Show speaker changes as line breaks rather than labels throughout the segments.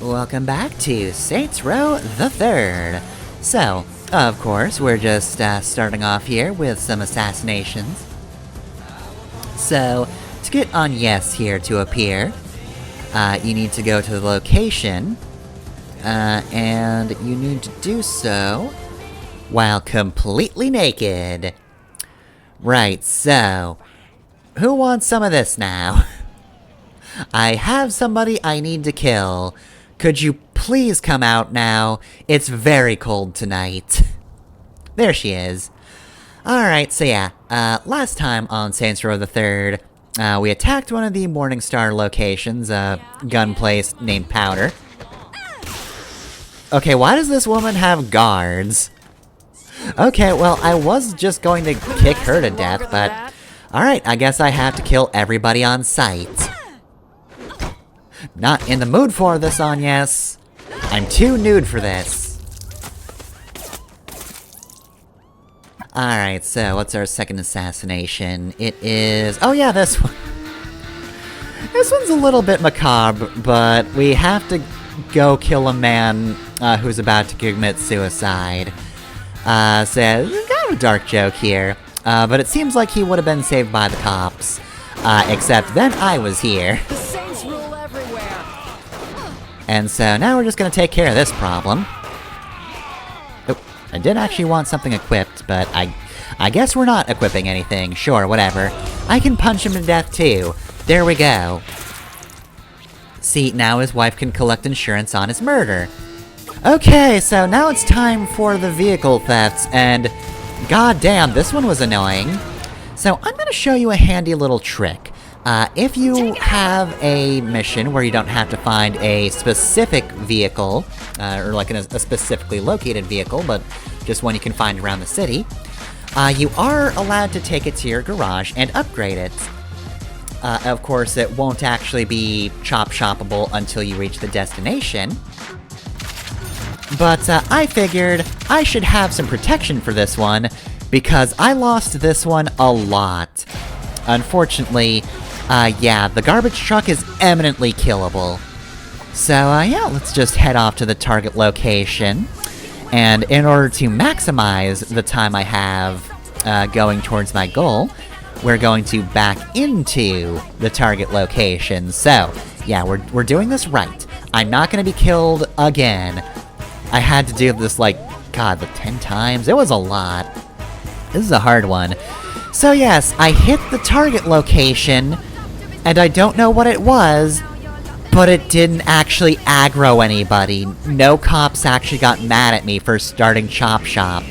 Welcome back to Saints Row the Third. So, of course, we're just starting off here with some assassinations. So, to get on Yes here to appear, you need to go to the location, and you need to do so while completely naked. Right, so, who wants some of this now? I have somebody I need to kill. Could you please come out now? It's very cold tonight. There she is. Alright, so yeah, last time on Saints Row the Third, we attacked one of the Morningstar locations, a gun place named Powder. Okay, why does this woman have guards? Okay, well, I was just going to kick her to death, but... Alright, I guess I have to kill everybody on sight. Not in the mood for this, on Yes. I'm too nude for this. Alright, so what's our second assassination? It is... Oh yeah, this one. This one's a little bit macabre, but we have to go kill a man who's about to commit suicide. So kind of a dark joke here. But it seems like he would have been saved by the cops. Except then I was here. And so now we're just gonna take care of this problem. Oh, I did actually want something equipped, but I guess we're not equipping anything. Sure, whatever. I can punch him to death too. There we go. See, now his wife can collect insurance on his murder. Okay, so now it's time for the vehicle thefts, and goddamn, this one was annoying. So I'm gonna show you a handy little trick. If you have a mission where you don't have to find a specific vehicle, or like a specifically located vehicle, but just one you can find around the city, you are allowed to take it to your garage and upgrade it. Of course, it won't actually be chop-shoppable until you reach the destination. But I figured I should have some protection for this one, because I lost this one a lot. Unfortunately, yeah, the garbage truck is eminently killable. So, yeah, let's just head off to the target location. And in order to maximize the time I have going towards my goal, we're going to back into the target location. So, yeah, we're doing this right. I'm not gonna be killed again. I had to do this, like, God, like 10 times? It was a lot. This is a hard one. So yes, I hit the target location, and I don't know what it was, but it didn't actually aggro anybody. No cops actually got mad at me for starting Chop Shop.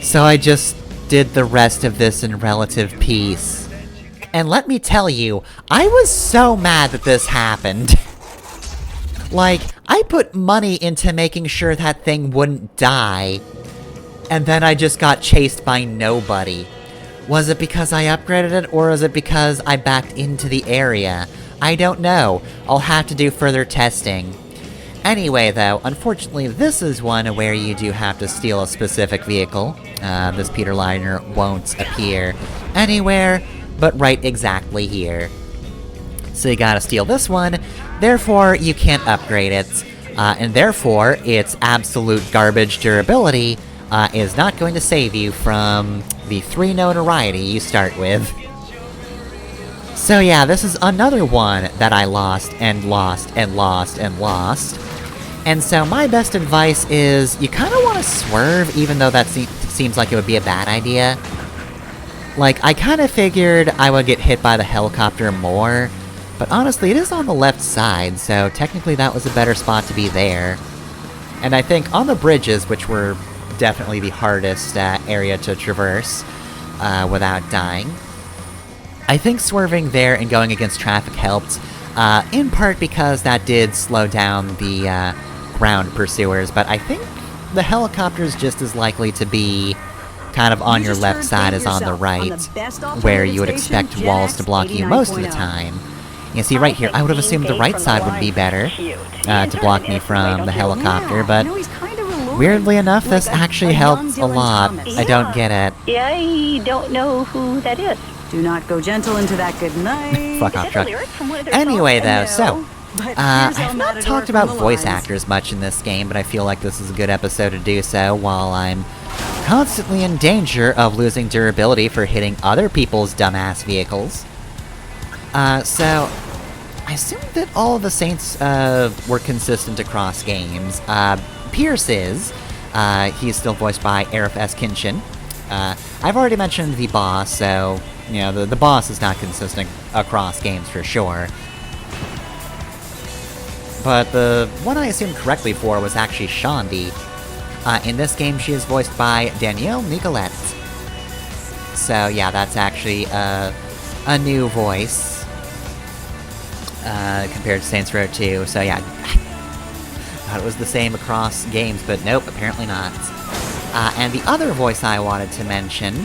So I just did the rest of this in relative peace. And let me tell you, I was so mad that this happened. Like, I put money into making sure that thing wouldn't die, and then I just got chased by nobody. Was it because I upgraded it, or was it because I backed into the area? I don't know. I'll have to do further testing. Anyway, though, unfortunately, this is one where you do have to steal a specific vehicle. This Peter Liner won't appear anywhere, but right exactly here. So you gotta steal this one, therefore you can't upgrade it, and therefore its absolute garbage durability is not going to save you from the 3 notoriety you start with. So yeah, this is another one that I lost, and lost, and lost, and lost. And so my best advice is, you kinda wanna swerve, even though that seems like it would be a bad idea. Like, I kinda figured I would get hit by the helicopter more, but honestly, it is on the left side, so technically that was a better spot to be there. And I think on the bridges, which were definitely the hardest area to traverse without dying, I think swerving there and going against traffic helped, in part because that did slow down the ground pursuers, but I think the helicopter is just as likely to be kind of on your left side as on the right, where you would expect walls to block you most of the time. You see, right here, I would have assumed the right side would be better to block me from the helicopter, but weirdly enough, this actually helped a lot. I don't get it.
I don't know who that is.
Do not go gentle into that good night.
Fuck off, truck. Anyway, though, so, I have not talked about voice actors much in this game, but I feel like this is a good episode to do so while I'm constantly in danger of losing durability for hitting other people's dumbass vehicles. So I assume that all of the Saints, were consistent across games. Pierce is. He's still voiced by Arif S. Kinchin. I've already mentioned the boss, so, you know, the boss is not consistent across games for sure. But the one I assumed correctly for was actually Shandi. In this game, she is voiced by Danielle Nicolette. So yeah, that's actually, a new voice, compared to Saints Row 2, so yeah. Thought it was the same across games, but nope, apparently not. And the other voice I wanted to mention,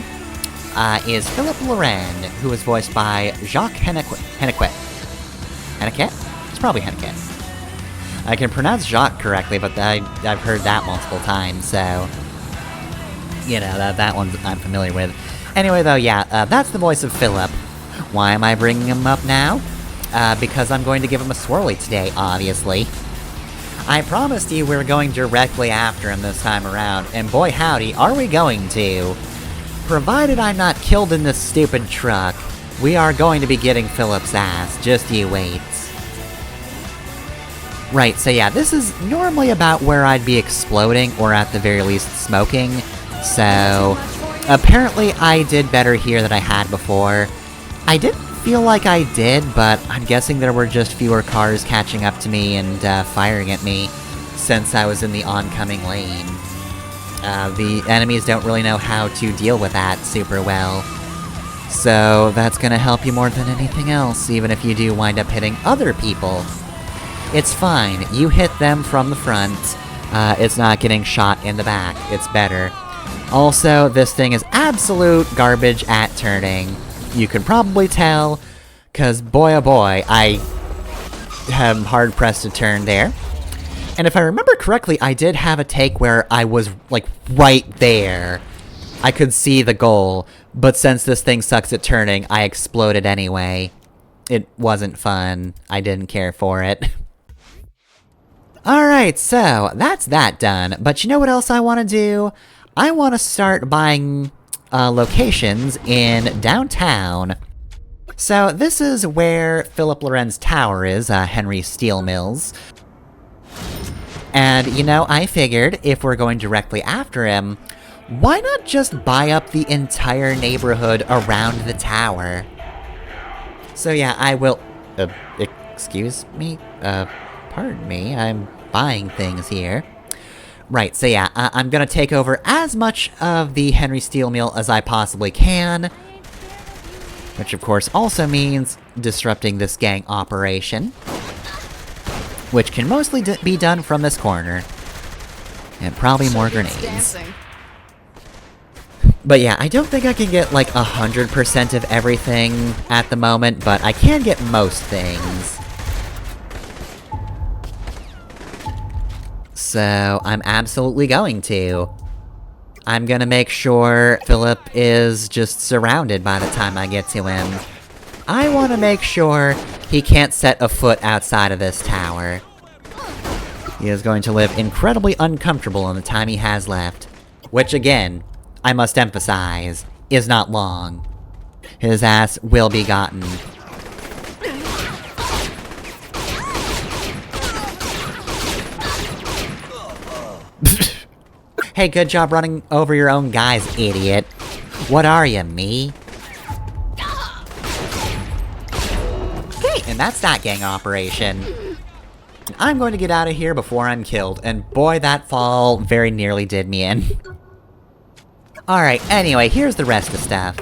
is Philip Loren, who is voiced by Jacques Hennequet. Hennequet? It's probably Hennequet. I can pronounce Jacques correctly, but I've heard that multiple times, so... You know, that one I'm familiar with. Anyway, though, yeah, that's the voice of Philip. Why am I bringing him up now? Because I'm going to give him a swirly today, obviously. I promised you we were going directly after him this time around, and boy howdy, are we going to! Provided I'm not killed in this stupid truck, we are going to be getting Philip's ass, just you wait. Right, so yeah, this is normally about where I'd be exploding, or at the very least smoking, so... Apparently I did better here than I had before. I didn't feel like I did, but I'm guessing there were just fewer cars catching up to me and, firing at me, since I was in the oncoming lane. The enemies don't really know how to deal with that super well. So, that's gonna help you more than anything else, even if you do wind up hitting other people. It's fine, you hit them from the front, it's not getting shot in the back, it's better. Also, this thing is absolute garbage at turning. You can probably tell, cause boy oh boy, I am hard-pressed to turn there. And if I remember correctly, I did have a take where I was, like, right there. I could see the goal, but since this thing sucks at turning, I exploded anyway. It wasn't fun. I didn't care for it. Alright, so, that's that done, but you know what else I want to do? I want to start buying, locations in downtown. So, this is where Philip Loren's tower is, Henry Steel Mills. And, you know, I figured, if we're going directly after him, why not just buy up the entire neighborhood around the tower? So yeah, I will... excuse me? Pardon me, I'm buying things here. Right, so yeah, I'm gonna take over as much of the Henry Steel Mill as I possibly can. Which of course also means disrupting this gang operation. Which can mostly be done from this corner. And probably more grenades. But yeah, I don't think I can get like 100% of everything at the moment, but I can get most things. So, I'm absolutely going to. I'm gonna make sure Philip is just surrounded by the time I get to him. I want to make sure he can't set a foot outside of this tower. He is going to live incredibly uncomfortable in the time he has left. Which again, I must emphasize, is not long. His ass will be gotten. Hey, good job running over your own guys, idiot. What are you, me? Okay, and that's that gang operation. I'm going to get out of here before I'm killed, and boy, that fall very nearly did me in. Alright, anyway, here's the rest of the stuff.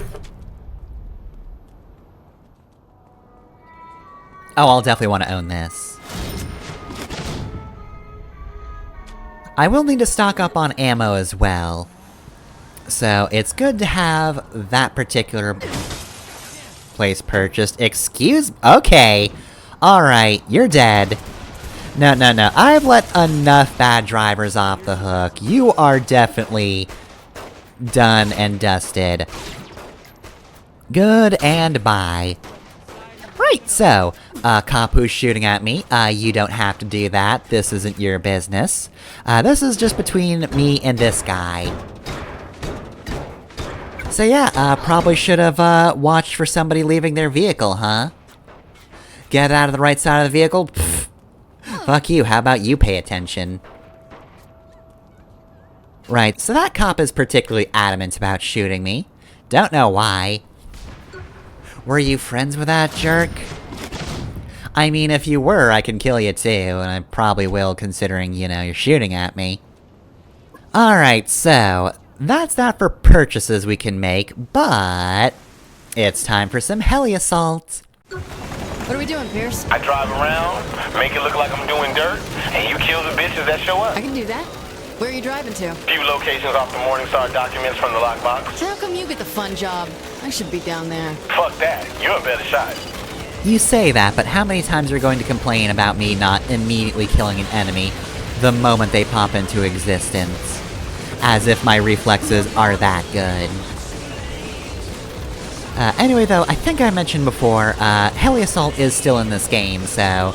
Oh, I'll definitely want to own this. I will need to stock up on ammo as well. So, it's good to have that particular place purchased. Okay. Alright, you're dead. No, I've let enough bad drivers off the hook. You are definitely done and dusted. Good and bye. Right, Right, so, cop who's shooting at me, you don't have to do that. This isn't your business. This is just between me and this guy. So yeah, probably should have, watched for somebody leaving their vehicle, huh? Get out of the right side of the vehicle? Pfft. Fuck you, how about you pay attention? Right, so that cop is particularly adamant about shooting me. Don't know why. Were you friends with that jerk? I mean, if you were, I can kill you too, and I probably will considering, you know, you're shooting at me. Alright, so, that's that for purchases we can make, but... it's time for some heli assault.
What are we doing, Pierce?
I drive around, make it look like I'm doing dirt, and you kill the bitches that show up.
I can do that. Where are you driving to?
Few locations off the Morningstar documents from the lockbox.
So how come you get the fun job? I should be down there.
Fuck that, you're a better shot.
You say that, but how many times are you going to complain about me not immediately killing an enemy the moment they pop into existence? As if my reflexes are that good. Anyway though, I think I mentioned before, heli assault is still in this game, so...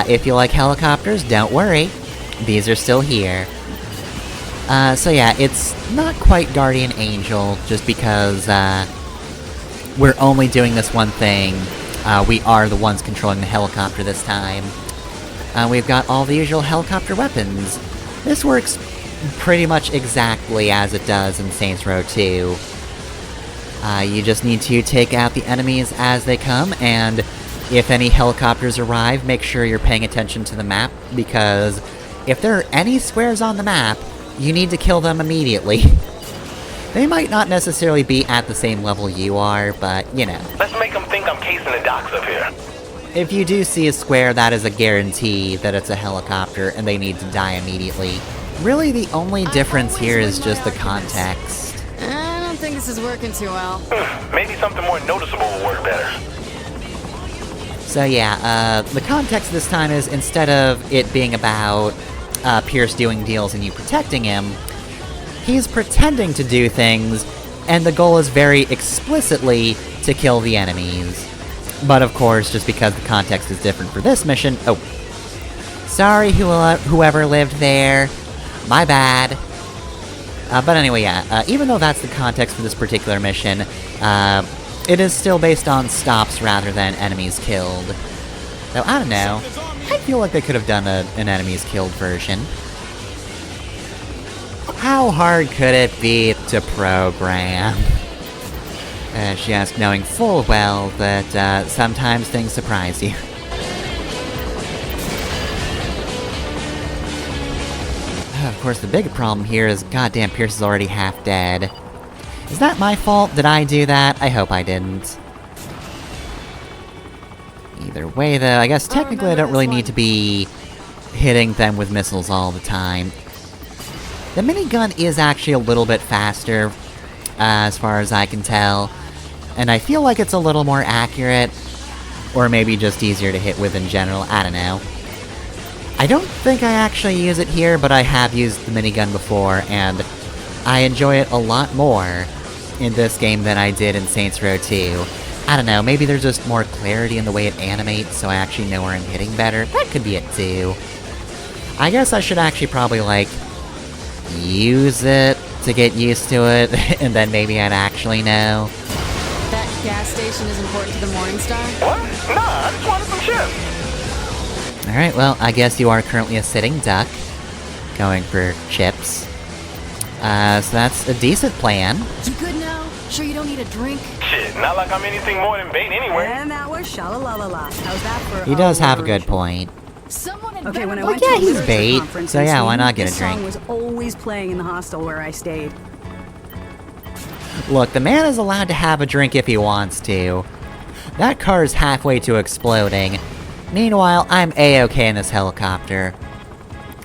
if you like helicopters, don't worry. These are still here. So yeah, it's not quite Guardian Angel, just because, we're only doing this one thing. We are the ones controlling the helicopter this time. We've got all the usual helicopter weapons. This works pretty much exactly as it does in Saints Row 2. You just need to take out the enemies as they come, and if any helicopters arrive, make sure you're paying attention to the map, because if there are any squares on the map, you need to kill them immediately. They might not necessarily be at the same level you are, but, you know.
Let's make them think I'm casing the docks up here.
If you do see a square, that is a guarantee that it's a helicopter, and they need to die immediately. Really, the only difference here is just the context.
I don't think this is working too well.
Maybe something more noticeable will work better.
So yeah, the context this time is, instead of it being about Pierce doing deals and you protecting him, he's pretending to do things, and the goal is very explicitly to kill the enemies. But of course, just because the context is different for this mission— oh. Sorry whoever lived there. My bad. But anyway, yeah, even though that's the context for this particular mission, it is still based on stops rather than enemies killed. Though, I don't know. I feel like they could have done an enemies killed version. How hard could it be to program? She asked, knowing full well that sometimes things surprise you. Of course, the big problem here is goddamn Pierce is already half dead. Is that my fault? Did I do that? I hope I didn't. Either way, though, I guess technically I don't really need to be hitting them with missiles all the time. The minigun is actually a little bit faster, as far as I can tell, and I feel like it's a little more accurate, or maybe just easier to hit with in general, I don't know. I don't think I actually use it here, but I have used the minigun before, and I enjoy it a lot more in this game than I did in Saints Row 2. I don't know, maybe there's just more clarity in the way it animates, so I actually know where I'm hitting better. That could be it too. I guess I should actually probably, like, use it to get used to it, and then maybe I'd actually know.
That gas station is important to the Morningstar?
What? Nah, I just wanted some chips.
Alright, well, I guess you are currently a sitting duck, going for chips. So that's a decent plan.
You good now? Sure you don't need a drink?
Shit, not like I'm anything more than bait anyway.
And that was sha-la-la-la-la. How's that for
He does have a good point.
Someone had
Okay, when I
Well,
went
yeah,
to a
he's
literature
bait,
conference
so
in
yeah, why
Sweden,
not get a
this
drink?
song was always playing in the hostel where I stayed.
Look, the man is allowed to have a drink if he wants to. That car is halfway to exploding. Meanwhile, I'm A-okay in this helicopter.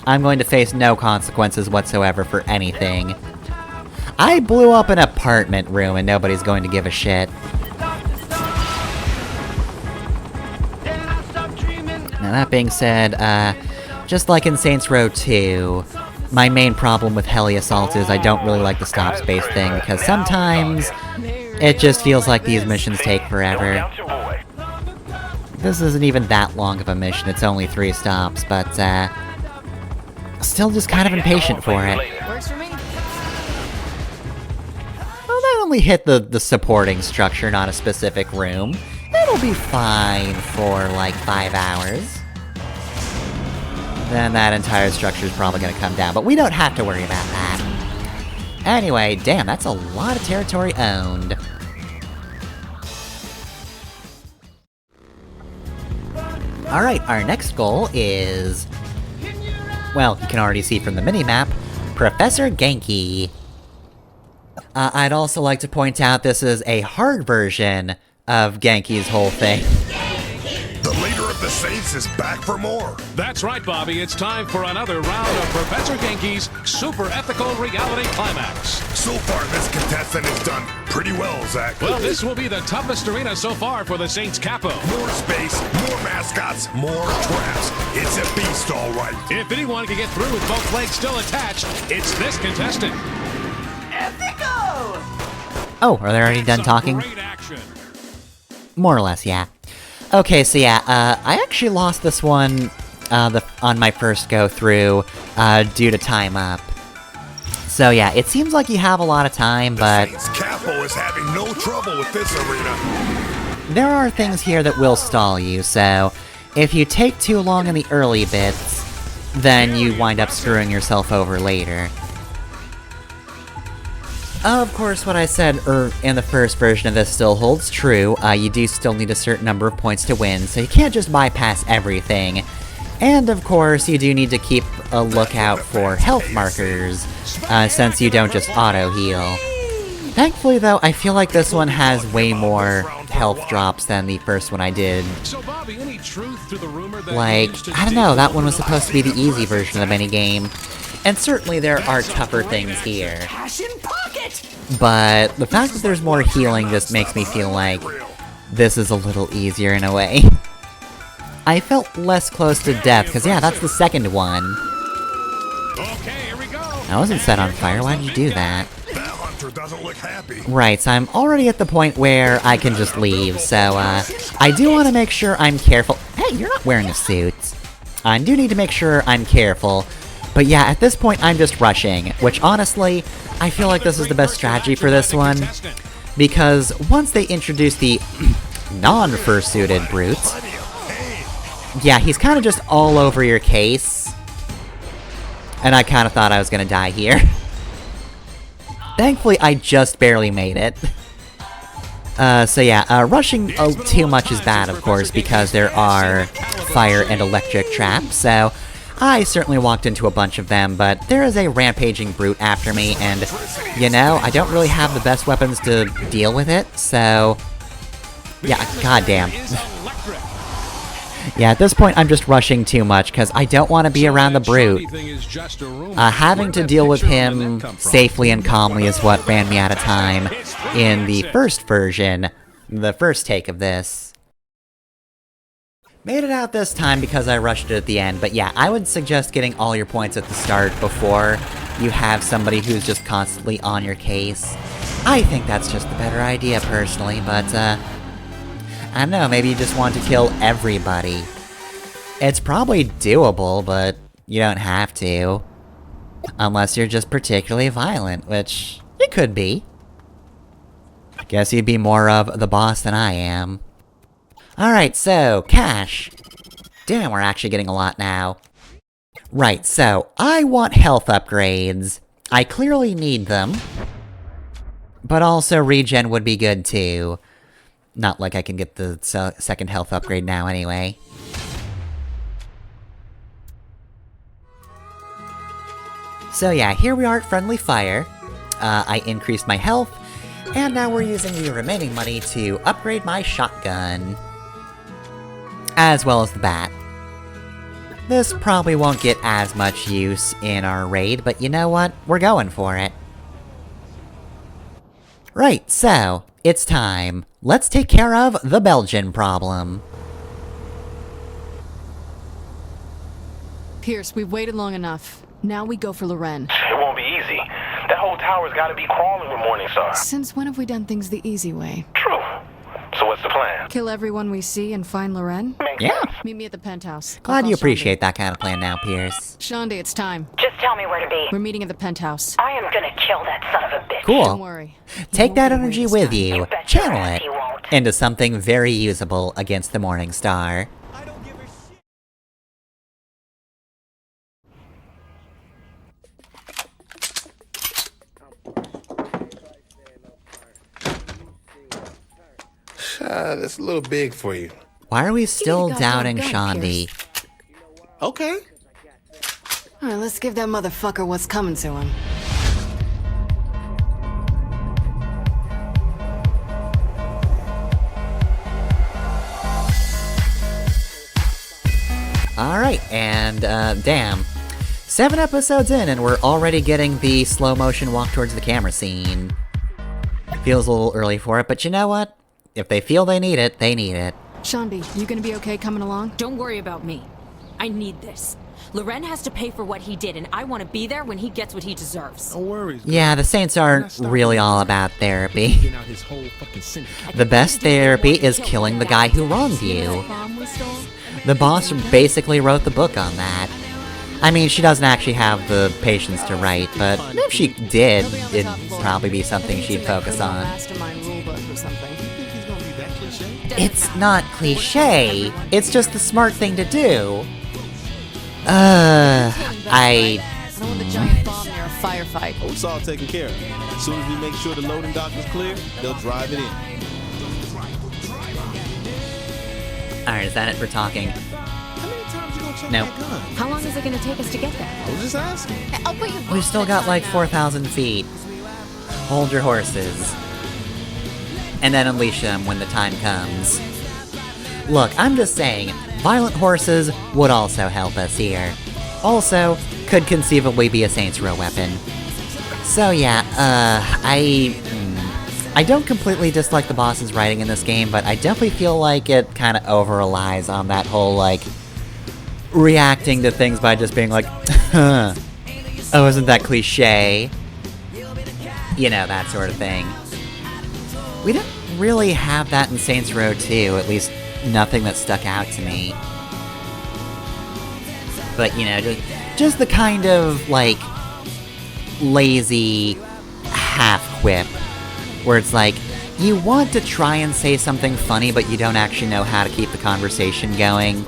I'm going to face no consequences whatsoever for anything. I blew up an apartment room and nobody's going to give a shit. Now that being said, just like in Saints Row 2, my main problem with heli assault is I don't really like the stop space thing, because sometimes it just feels like these missions take forever. This isn't even that long of a mission, it's only 3 stops, but, still just kind of impatient for it.
Works for me.
Well, that only hit the supporting structure, not a specific room. It'll be fine for, like, 5 hours. Then that entire structure is probably gonna come down, but we don't have to worry about that. Anyway, damn, that's a lot of territory owned. Alright, our next goal is... well, you can already see from the minimap, Professor Genki. I'd also like to point out this is a hard version of Genki's whole thing.
The leader of the Saints is back for more.
That's right, Bobby. It's time for another round of Professor Genki's Super Ethical Reality Climax.
So far, this contestant has done pretty well, Zach.
Well, this will be the toughest arena so far for the Saints capo.
More space, more mascots, more traps. It's a beast, all right.
If anyone can get through with both legs still attached, it's this contestant.
Oh, are they already done
Some
talking?
Great action.
More or less, yeah. Okay, so yeah, I actually lost this one on my first go-through due to time up. So yeah, it seems like you have a lot of time, but...
Saints capo is having no trouble with this arena.
there are things here that will stall you, so if you take too long in the early bits, then you wind up screwing yourself over later. Of course, what I said in the first version of this still holds true. You do still need a certain number of points to win, so you can't just bypass everything. And of course, you do need to keep a lookout for health markers, since you don't just auto-heal. Thankfully though, I feel like this one has way more health drops than the first one I did.
So, Bobby, any truth to the rumor that
Like, I don't know, that one was supposed to be the easy version of the minigame. And certainly there are tougher things here. But the fact that there's more healing just makes me feel like this is a little easier in a way. I felt less close to death, because yeah, that's the second one.
Okay, here we go.
I wasn't set on fire, why did you do that?
That hunter doesn't look happy.
Right, so I'm already at the point where I can just leave, so I do want to make sure I'm careful. Hey, you're not wearing a suit. I do need to make sure I'm careful. But yeah, at this point I'm just rushing, which honestly, I feel like this is the best strategy for this one. Because once they introduce the non-fursuited brute, yeah, he's kind of just all over your case. And I kind of thought I was gonna die here. Thankfully, I just barely made it. So yeah, rushing too much is bad, of course, because there are fire and electric traps, so I certainly walked into a bunch of them, but there is a rampaging brute after me, and, you know, I don't really have the best weapons to deal with it, so... yeah, goddamn. Yeah, at this point I'm just rushing too much, because I don't want to be around the brute. Having to deal with him safely and calmly is what ran me out of time in the first version, the first take of this. Made it out this time because I rushed it at the end, but yeah, I would suggest getting all your points at the start before you have somebody who's just constantly on your case. I think that's just the better idea, personally, but, I don't know, maybe you just want to kill everybody. It's probably doable, but you don't have to. Unless you're just particularly violent, which it could be. I guess you'd be more of the boss than I am. Alright, so, cash. Damn, we're actually getting a lot now. Right, so, I want health upgrades. I clearly need them. But also regen would be good too. Not like I can get the second health upgrade now anyway. So yeah, here we are at Friendly Fire. I increased my health, and now we're using the remaining money to upgrade my shotgun. As well as the bat. This probably won't get as much use in our raid, but you know what? We're going for it. Right, so, it's time. Let's take care of the Belgian problem.
Pierce, we've waited long enough. Now we go for Loren.
It won't be easy. That whole tower's gotta be crawling with Morningstar.
Since when have we done things the easy way?
True. So what's the plan?
Kill everyone we see and find Loren?
Yeah.
Meet me at the penthouse. I'll
Glad
call
you
Shandi.
appreciate that kind of plan now, Pierce.
Shandi, it's time.
Just tell me where to be.
We're meeting at the penthouse.
I am gonna kill that son of a bitch.
Don't
Cool.
worry.
Take that energy
this
with
time.
you,
You bet
channel
your ass
it
you won't.
into something very usable against the Morningstar.
That's a little big for you.
Why are we still
got
doubting
that gun,
Shandi?
Okay.
All right, let's give that motherfucker what's coming to him.
Alright, and damn. 7 episodes in and we're already getting the slow motion walk towards the camera scene. Feels a little early for it, but you know what? If they feel they need it, they need it.
Shandi, you gonna be okay coming along?
Don't worry about me. I need this. Loren has to pay for what he did, and I want to be there when he gets what he deserves.
No worries.
Yeah, the Saints aren't really all about therapy.
Get out his whole fucking syndicate.
The best therapy is killing the guy who wronged you.
Bomb we stole?
The boss basically wrote the book on that. I mean, she doesn't actually have the patience to write, but if she did, it'd probably be something she'd focus on.
Mastermind rulebook or something.
It's not cliche, it's just the smart thing to do. I...
I don't want the giant bomb near a firefight.
Oh, it's all taken care of. As soon as we make sure the loading dock is clear, they'll drive it in.
Alright, is that it for talking?
How many times you gonna check
No.
that gun?
How long is it going to take us to get there?
I was just asking.
I'll put you.
We've still got like 4,000 feet. Hold your horses. And then unleash them when the time comes. Look, I'm just saying, violent horses would also help us here. Also, could conceivably be a Saints Row weapon. So yeah, I don't completely dislike the boss's writing in this game, but I definitely feel like it kind of over-relies on that whole, like, reacting to things by just being like, huh, oh, isn't that cliche? You know, that sort of thing. We didn't really have that in Saints Row 2, at least nothing that stuck out to me. But, you know, just the kind of, like, lazy half-quip, where it's like, you want to try and say something funny, but you don't actually know how to keep the conversation going,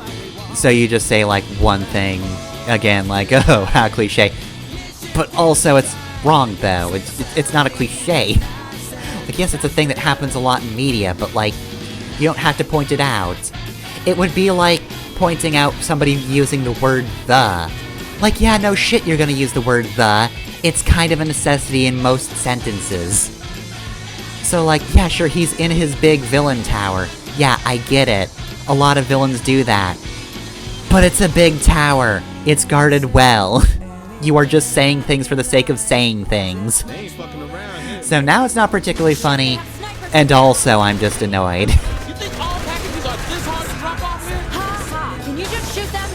so you just say, like, one thing, again, like, oh, how cliche. But also, it's wrong, though. It's not a cliche. Like, yes, it's a thing that happens a lot in media, but, like, you don't have to point it out. It would be like pointing out somebody using the word the. Like, yeah, no shit you're gonna use the word the. It's kind of a necessity in most sentences. So, like, yeah, sure, he's in his big villain tower. Yeah, I get it. A lot of villains do that. But it's a big tower. It's guarded well. You are just saying things for the sake of saying things.
They ain't fucking around here.
So now it's not particularly funny, and also I'm just annoyed.
You think all packages are this hard to drop off here?
Ha ha! Can you just shoot them?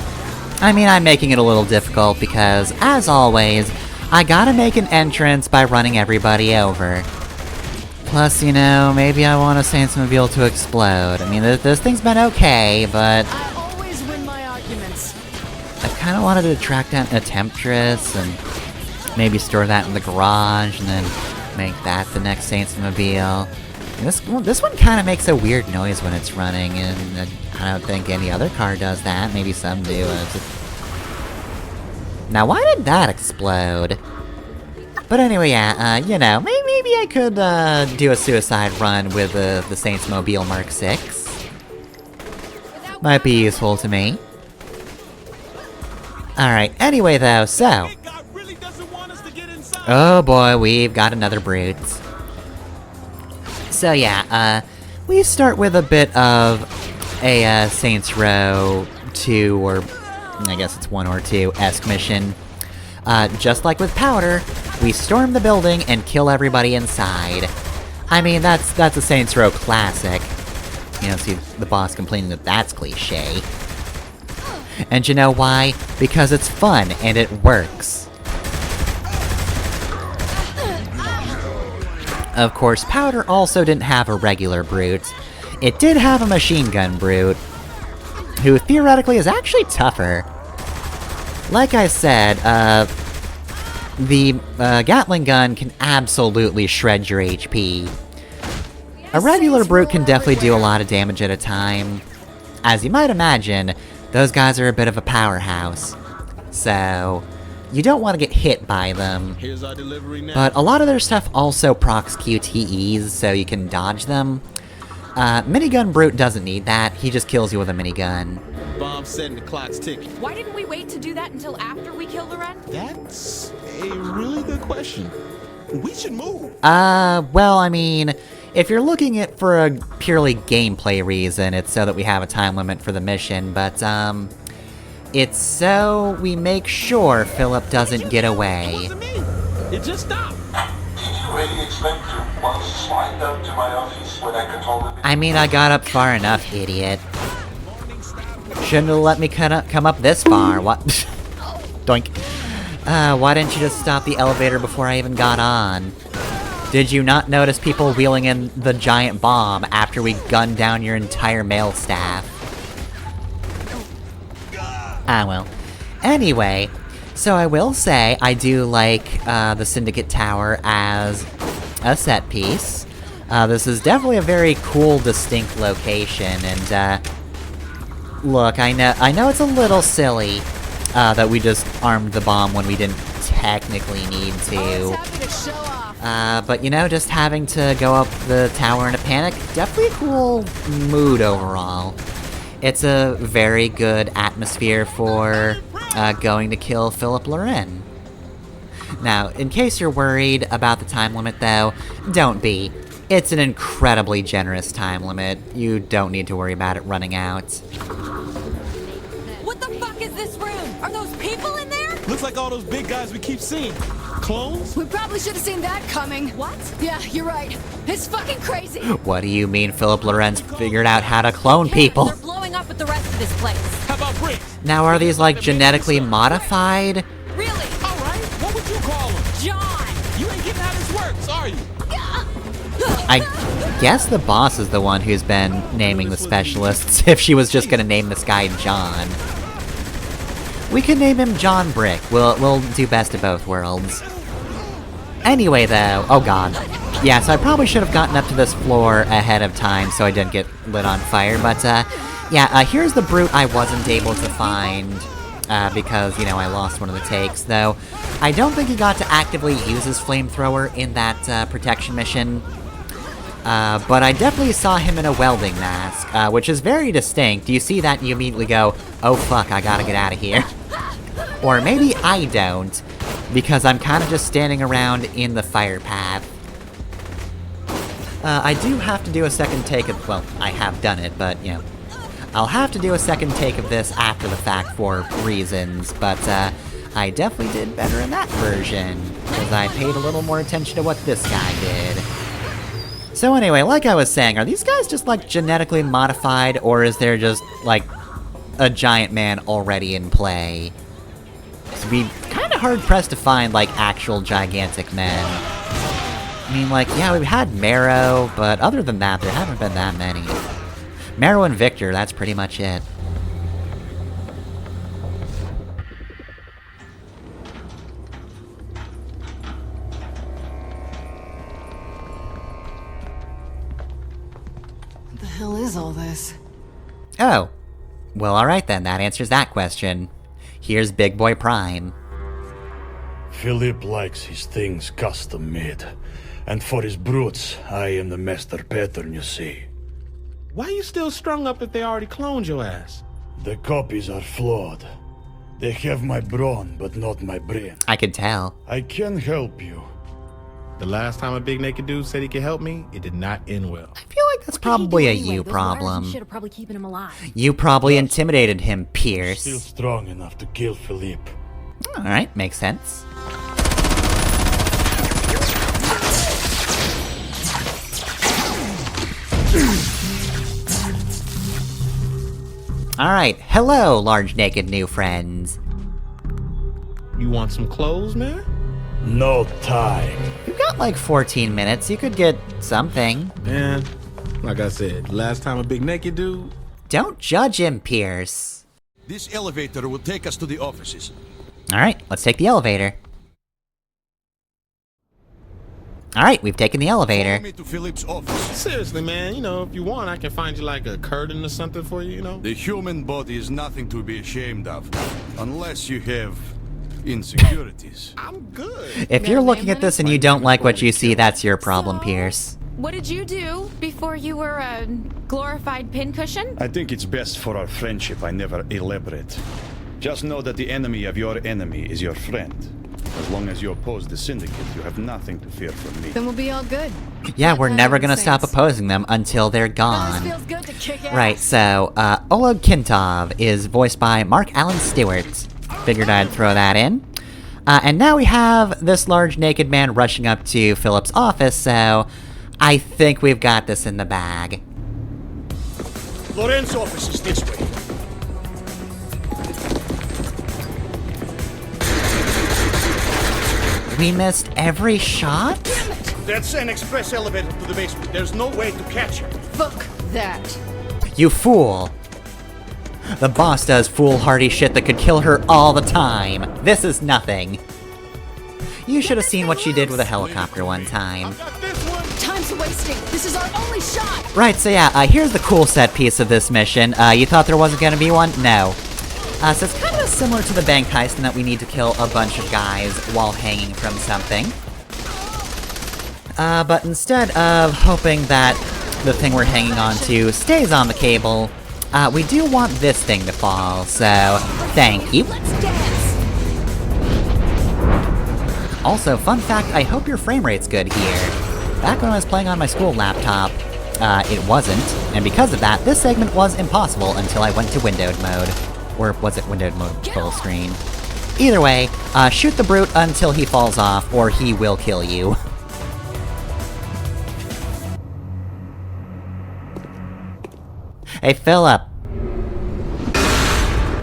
I mean, I'm making it a little difficult because, as always, I gotta make an entrance by running everybody over. Plus, you know, maybe I want a Saints-mobile to explode. I mean, this thing's been okay, but
I always win my arguments.
I kinda wanted to track down a Temptress and maybe store that in the garage and then make that the next Saints-mobile. This one kind of makes a weird noise when it's running, and I don't think any other car does that. Maybe some do. Now, why did that explode? But anyway, yeah, you know, maybe I could do a suicide run with the Saints-mobile Mark 6. Might be useful to me. Alright, anyway though, so... Oh boy, we've got another brute. So yeah, we start with a bit of a Saints Row 2, or I guess it's 1 or 2-esque mission. Just like with Powder, we storm the building and kill everybody inside. I mean, that's a Saints Row classic. You know, see the boss complaining that that's cliche. And you know why? Because it's fun and it works. Of course, Powder also didn't have a regular brute. it did have a machine gun brute, who theoretically is actually tougher. Like I said, the Gatling gun can absolutely shred your HP. A regular brute can definitely do a lot of damage at a time. As you might imagine, those guys are a bit of a powerhouse. So, you don't want to get hit by them.
Here's our delivery now.
But a lot of their stuff also procs QTEs, so you can dodge them. Minigun Brute doesn't need that, he just kills you with a minigun.
Bomb set and the clock's ticking.
Why didn't we wait to do that until after we killed Loren?
That's a really good question. We should move.
Well, I mean, if you're looking at for a purely gameplay reason, it's so that we have a time limit for the mission, but, it's so we make sure Philip doesn't get away.
It wasn't me. It just stopped.
Did you really expect to want to slide up to my office when I control it?
I mean, I got up far enough, idiot. Shouldn't have let me come up this far, what? Doink. Why didn't you just stop the elevator before I even got on? Did you not notice people wheeling in the giant bomb after we gunned down your entire male staff? Ah, well. Anyway, so I will say I do like the Syndicate Tower as a set piece. This is definitely a very cool, distinct location, and look, I know it's a little silly that we just armed the bomb when we didn't technically need to. But you know, just having to go up the tower in a panic, definitely a cool mood overall. It's a very good atmosphere for going to kill Philip Loren. Now, in case you're worried about the time limit though, don't be. It's an incredibly generous time limit. You don't need to worry about it running out.
What the fuck is this room? Are those people in there?
Looks like all those big guys we keep seeing. Clones?
We probably should have seen that coming.
What?
Yeah, you're right. It's fucking crazy.
What do you mean Philip Loren's figured out how to clone people?
They're blowing up with the rest of this place.
How about bricks?
Now are these like genetically modified?
Really?
All right. What would you call them?
John!
You ain't getting how this works, are you?
I guess the boss is the one who's been naming the specialists, if she was just gonna name this guy John. We could name him John Brick. We'll do best of both worlds. Anyway though, oh god. Yeah, so I probably should have gotten up to this floor ahead of time so I didn't get lit on fire, but yeah, here's the brute I wasn't able to find, because, you know, I lost one of the takes, though. I don't think he got to actively use his flamethrower in that protection mission. But I definitely saw him in a welding mask, which is very distinct. You see that and you immediately go, oh fuck, I gotta get out of here. Or maybe I don't, because I'm kind of just standing around in the fire path. I do have to do a second take of, well, I have done it, but, you know, I'll have to do a second take of this after the fact for reasons, but, I definitely did better in that version, because I paid a little more attention to what this guy did. So anyway, like I was saying, are these guys just, like, genetically modified, or is there just, like, a giant man already in play? It'd be kind of hard-pressed to find, like, actual gigantic men. I mean, like, yeah, we've had Marrow, but other than that, there haven't been that many. Marrow and Victor, that's pretty much it.
What the hell is all this?
Oh. Well, alright then, that answers that question. Here's Big Boy Prime.
Philip likes his things custom made. And for his brutes, I am the master pattern, you see.
Why you still strung up if they already cloned your ass?
The copies are flawed. They have my brawn, but not my brain.
I could tell.
I can help you.
The last time a big naked dude said he could help me, it did not end well.
I feel like that's probably a you problem.
Shit are probably keeping him alive.
You probably intimidated him, Pierce.
Still strong enough to kill Philippe.
Alright, makes sense. Alright, hello, large naked new friends.
You want some clothes, man?
No time.
You've got like 14 minutes, you could get something.
Man,
Like I said, last time a big naked dude.
Don't judge him, Pierce.
This elevator will take us to the offices.
Alright, let's take the elevator. Alright, we've taken the elevator.
Follow me to Philip's office.
Seriously, man, you know, if you want, I can find you like a curtain or something for you, you know?
The human body is nothing to be ashamed of, unless you have insecurities.
I'm good.
If you're looking at this and you don't like what you see, that's your problem, Pierce.
What did you do before you were a glorified pincushion?
I think it's best for our friendship I never elaborate. Just know that the enemy of your enemy is your friend. As long as you oppose the Syndicate, you have nothing to fear from me.
Then we'll be all good.
Yeah, we're never gonna stop opposing them until they're gone.
Feels good to kick ass.
Right, so, Oleg Kintov is voiced by Mark Allen Stewart. Figured I'd throw that in. And now we have this large naked man rushing up to Philip's office, so I think we've got this in the bag.
Loren's office is this way.
We missed every shot?
That's an express elevator to the basement. There's no way to catch her.
Fuck that.
You fool! The boss does foolhardy shit that could kill her all the time. This is nothing. You should have seen what she did with a helicopter one time.
Time's wasting. This is our only shot.
Right, so yeah, here's the cool set piece of this mission. You thought there wasn't gonna be one? No. So it's kind of similar to the bank heist in that we need to kill a bunch of guys while hanging from something. But instead of hoping that the thing we're hanging on to stays on the cable, we do want this thing to fall, so thank you.
Let's dance.
Also, fun fact, I hope your frame rate's good here. Back when I was playing on my school laptop, it wasn't, and because of that, this segment was impossible until I went to windowed mode. Or was it windowed mode full screen? Either way, shoot the brute until he falls off, or he will kill you. Hey, Philip.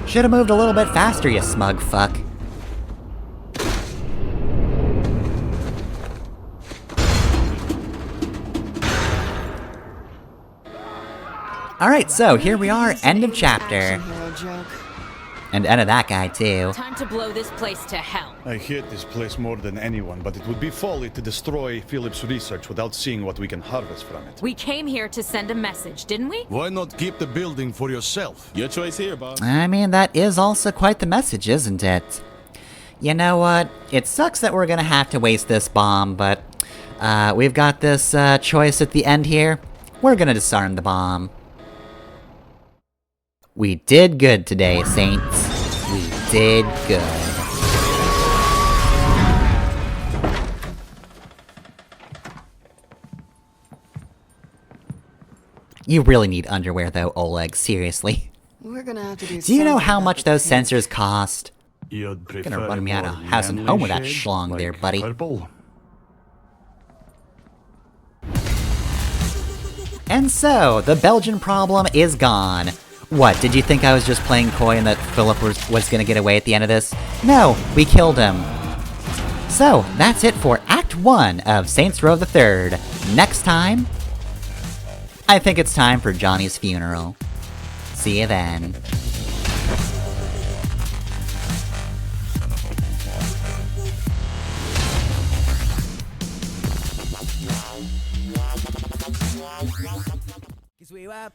Should've moved a little bit faster, you smug fuck. Alright, so here we are, end of chapter. And end of that guy, too.
Time to blow this place to hell.
I hate this place more than anyone, but it would be folly to destroy Philip's research without seeing what we can harvest from it.
We came here to send a message, didn't we?
Why not keep the building for yourself?
Your choice here, boss.
I mean, that is also quite the message, isn't it? You know what? It sucks that we're gonna have to waste this bomb, but we've got this choice at the end here. We're gonna disarm the bomb. We did good today, Saints. We did good. You really need underwear though, Oleg, seriously.
We're gonna have to
Do you know how much those sensors cost?
You'd prefer
Gonna run me out of
more
house and
manly
home with that
shade,
schlong there,
like
buddy.
purple?
And so, the Belgian problem is gone. What, did you think I was just playing coy and that Philip was gonna get away at the end of this? No, we killed him. So, that's it for Act 1 of Saints Row the Third. Next time, I think it's time for Johnny's funeral. See you then.
We were